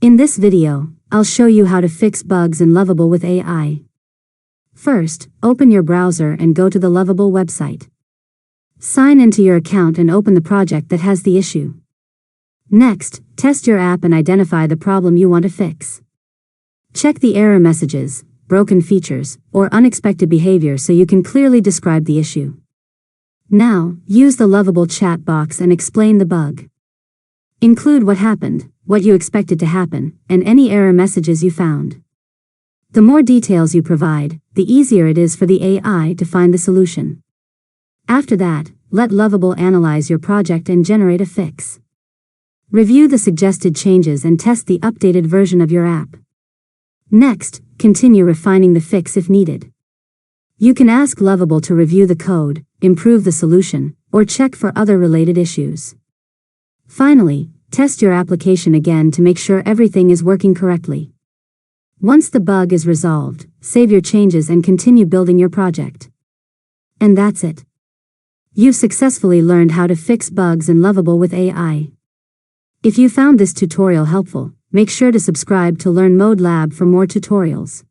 In this video, I'll show you how to fix bugs in Lovable with AI. First, open your browser and go to the Lovable website. Sign into your account and open the project that has the issue. Next, test your app and identify the problem you want to fix. Check the error messages, broken features, or unexpected behavior so you can clearly describe the issue. Now, use the Lovable chat box and explain the bug. Include what happened, what you expected to happen, and any error messages you found. The more details you provide, the easier it is for the AI to find the solution. After that, let Lovable analyze your project and generate a fix. Review the suggested changes and test the updated version of your app. Next, continue refining the fix if needed. You can ask Lovable to review the code, improve the solution, or check for other related issues. Finally, test your application again to make sure everything is working correctly. Once the bug is resolved, save your changes and continue building your project. And that's it. You've successfully learned how to fix bugs in Lovable with AI. If you found this tutorial helpful, make sure to subscribe to Learn Mode Lab for more tutorials.